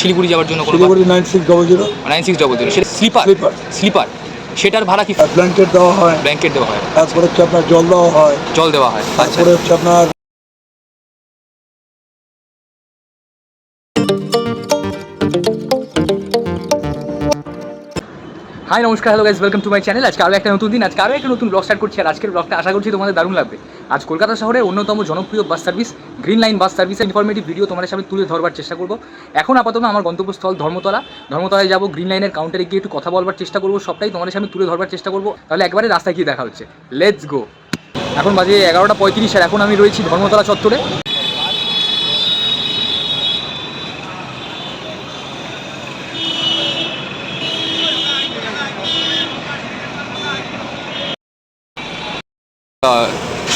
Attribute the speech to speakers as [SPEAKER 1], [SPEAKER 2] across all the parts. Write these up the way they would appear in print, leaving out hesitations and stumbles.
[SPEAKER 1] শিলিগুড়ি যাওয়ার জন্য কোনো
[SPEAKER 2] শিলিগুড়ি 9600
[SPEAKER 1] 9600 সেটা স্লিপার স্লিপার সেটার ভাড়া কি?
[SPEAKER 2] ব্ল্যাঙ্কেট দেওয়া হয়,
[SPEAKER 1] ব্ল্যাঙ্কেট দেওয়া হয়,
[SPEAKER 2] তারপরে হচ্ছে আপনার জল দেওয়া হয়,
[SPEAKER 1] জল দেওয়া হয়, আচ্ছা।
[SPEAKER 2] তারপরে হচ্ছে আপনার
[SPEAKER 1] হাই নমস্কার, hello guys, welcome to my channel. আজকে আরও একটা নতুন দিন, আজকে আরও একটা নতুন ব্লগ স্টার্ট করছি। আর আজকের ব্লগটা আশা করছি তোমাদের দারুণ লাগবে। আজ কলকাতা শহরে অন্যতম জনপ্রিয় বাস সার্ভিস গ্রিন লাইন বাস সার্ভিসের ইনফরমেটিভ ভিডিও তোমাদের সামনে তুলে ধরবার চেষ্টা করবো। এখন আপাতত আমার গন্তব্যস্থল ধর্মতলায় যাবো। গ্রিন লাইনের কাউন্টারে গিয়ে একটু কথা বলবার চেষ্টা করবো, সবটাই তোমাদের সামনে তুলে ধরবার চেষ্টা করবো। তাহলে একবারে রাস্তায় গিয়ে দেখা হচ্ছে, লেটস গো। এখন বাজে 11:35 আর এখন আমি রয়েছি ধর্মতলা চত্বরে।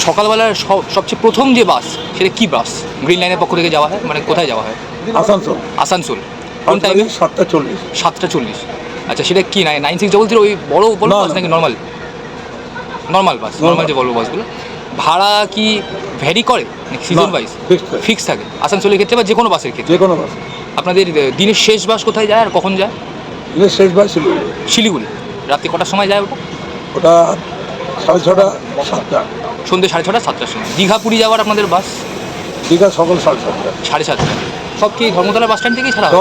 [SPEAKER 1] সকালবেলার সবচেয়ে প্রথম যে বাস, সেটা কি বাস গ্রিন লাইনের পক্ষ থেকে যাওয়া হয়? মানে কোথায় যাওয়া হয়? আসানসোল। কোন টাইমে?
[SPEAKER 2] 7:40।
[SPEAKER 1] 7:40। আচ্ছা, সেটা কি 9600 ওই বড় বড় বাস নাকি নর্মাল বাস? নর্মাল যে বড় বাসগুলো ভাড়া কি ভ্যারি করে নাকি সিজন ওয়াইজ? ফিক্স থাকে আসানসোলের ক্ষেত্রে বা যে কোনো বাসের ক্ষেত্রে?
[SPEAKER 2] যে কোনো বাস।
[SPEAKER 1] আপনাদের দিনের শেষ বাস কোথায় যায় আর কখন যায়?
[SPEAKER 2] দিনের শেষ বাস
[SPEAKER 1] শিলিগুড়ি। রাত্রি কটার সময় যায় ওটা?
[SPEAKER 2] ওটা 6:30, 7টা।
[SPEAKER 1] সন্ধ্যে 6:30, 7টার সময়। দীঘা পুরী যাওয়ার আপনাদের বাস?
[SPEAKER 2] দীঘা সকাল 7:30।
[SPEAKER 1] 7:30। সব কি ধর্মতলা বাস স্ট্যান্ড থেকেই ছাড়া হয়?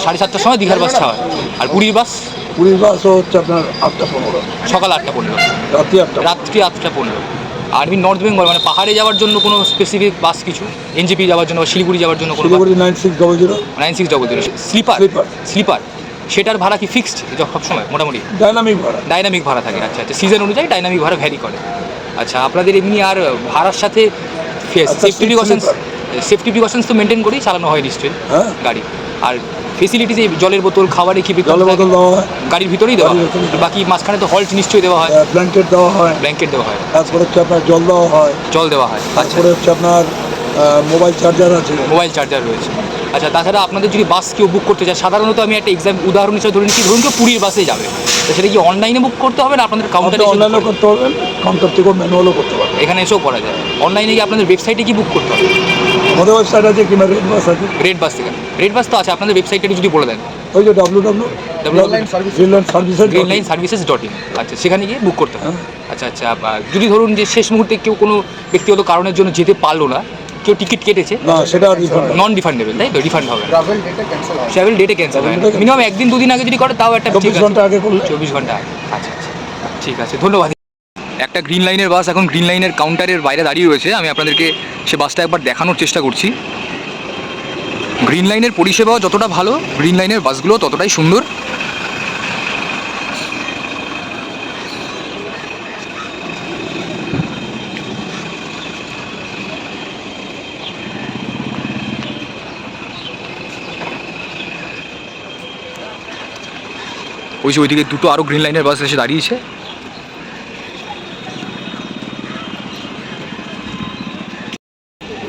[SPEAKER 1] 7:30টার সময় দীঘার বাস ছাড়া হয়। আর পুরীর বাস?
[SPEAKER 2] পুরীর বাসও হচ্ছে আপনার 8:15।
[SPEAKER 1] সকাল 8:15,
[SPEAKER 2] রাত্রি
[SPEAKER 1] 8:15। আর নর্থ বেঙ্গল মানে পাহাড়ে যাওয়ার জন্য কোনো স্পেসিফিক বাস কিছু, এনজেপি যাওয়ার জন্য বা শিলিগুড়ি যাওয়ার জন্য কোনো?
[SPEAKER 2] শিলিগুড়ি 9600।
[SPEAKER 1] 9600 স্লিপার সেটার ভাড়া কি ফিক্সড সব সময় মোটামুটি? ডাইনামিক ভাড়া থাকে। আচ্ছা, সিজন অনুযায়ী ডাইনামিক ভাড়া ভ্যারি করে। আচ্ছা, আপনাদের এমনি আর ভাড়ার সাথে সেফটি প্রিকশনস তো মেনটেন করেই চালানো হয় নিশ্চয়ই গাড়ি? আর ফেসিলিটিস এই জলের বোতল, খাবারের কি
[SPEAKER 2] জলের বোতল দেওয়া হয়
[SPEAKER 1] গাড়ির ভিতরেই দেওয়া হয়? বাকি মাঝখানে তো হল্ট নিশ্চয়ই দেওয়া হয়?
[SPEAKER 2] ব্ল্যাঙ্কেট দেওয়া হয়, তারপরে হচ্ছে আপনার জল দেওয়া হয়। তারপরে হচ্ছে আপনার মোবাইল চার্জার
[SPEAKER 1] রয়েছে। আচ্ছা, তাছাড়া আপনাদের যদি বাস কেউ বুক করতে চায়, সাধারণত আমি একটা উদাহরণ হিসেবে ধরে নিচ্ছি, ধরুন কেউ পুরীর বাসে যাবে, তো সেটা কি অনলাইনে বুক করতে হবে না আপনাদের কাউন্টারে?
[SPEAKER 2] অনলাইনে করতে হবে, কাউন্টার থেকে ম্যানুয়ালও করতে পারবে।
[SPEAKER 1] এখানে এসেও করা যায়। অনলাইনে কি আপনাদের ওয়েবসাইটে কি বুক করতে হবে?
[SPEAKER 2] আমাদের ওয়েবসাইট আছে কিংবা রেড বাস আছে।
[SPEAKER 1] রেড বাস তো আছে, আপনাদের ওয়েবসাইটটা যদি বলে দেন।
[SPEAKER 2] ওই যে www.greenlineservices.in।
[SPEAKER 1] আচ্ছা, সেখানে গিয়ে বুক করতে হবে। আচ্ছা, যদি ধরুন যে শেষ মুহূর্তে কেউ কোনো ব্যক্তিগত কারণের জন্য যেতে পারলো না, কেউ টিকিট কেটেছে,
[SPEAKER 2] না সেটা
[SPEAKER 1] নন রিফান্ডেবল, তাই তো? রিফান্ড হবে? ট্রাভেল ডেটে ক্যান্সেল হয় মিনিমাম 1 দিন 2 দিন আগে যদি করে তাও একটা
[SPEAKER 2] 24 ঘন্টা আগে করলে।
[SPEAKER 1] 24 ঘন্টা আগে। আচ্ছা, ঠিক আছে, ধন্যবাদ। একটা গ্রিন লাইনের বাস এখন গ্রিন লাইনের কাউন্টারের বাইরে দাঁড়িয়ে রয়েছে। আমি আপনাদেরকে সে বাসটা একবার দেখানোর চেষ্টা করছি। গ্রিন লাইনের পরিষেবাও যতটা ভালো, গ্রিন লাইনের বাসগুলো ততটাই সুন্দর। ওইদিকে দুটো আরও গ্রিন লাইনের বাস এসে দাঁড়িয়েছে।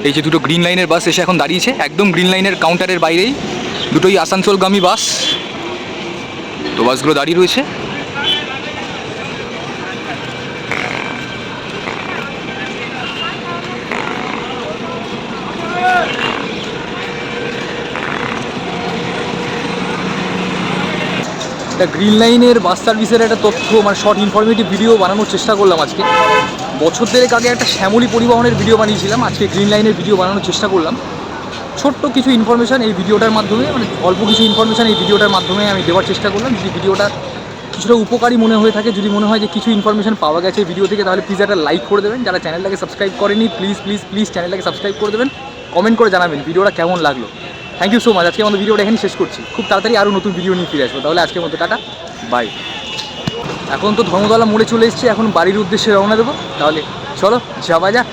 [SPEAKER 1] এই যে দুটো গ্রিন লাইনের বাস এসে এখন দাঁড়িয়েছে একদম গ্রিন লাইনের কাউন্টারের বাইরেই, দুটোই আসানসোলগামী বাস। তো বাসগুলো দাঁড়িয়ে রয়েছে। গ্রিন লাইনের বাস সার্ভিসের একটা তথ্য মানে শর্ট ইনফরমেটিভ ভিডিও বানানোর চেষ্টা করলাম আজকে। বছর দেড়েক আগে একটা শ্যামলী পরিবহনের ভিডিও বানিয়েছিলাম, আজকে গ্রিন লাইনের ভিডিও বানানোর চেষ্টা করলাম। ছোট্ট কিছু ইনফরমেশান এই ভিডিওটার মাধ্যমে, মানে অল্প কিছু ইনফরমেশান এই ভিডিওটার মাধ্যমে আমি দেওয়ার চেষ্টা করলাম। যদি ভিডিওটা কিছুটা উপকারী মনে হয়ে থাকে, যদি মনে হয় যে কিছু ইনফরমেশান পাওয়া গেছে ভিডিও থেকে, তাহলে প্লিজ একটা লাইক করে দেবেন। যারা চ্যানেলটাকে সাবস্ক্রাইব করেনি প্লিজ চ্যানেলটাকে সাবস্ক্রাইব করে দেবেন। কমেন্ট করে জানাবেন ভিডিওটা কেমন লাগলো। Thank you so much. আজকে আমাদের ভিডিওটা এখানে শেষ করছি। খুব তাড়াতাড়ি আরও নতুন ভিডিও নিয়ে ফিরে আসবো। তাহলে আজকের মতো টাটা, বাই। এখন তো ধর্মতলা মোড়ে চলে এসেছি, এখন বাড়ির উদ্দেশ্যে রওনা দেবো। তাহলে চলো যাওয়া যাক।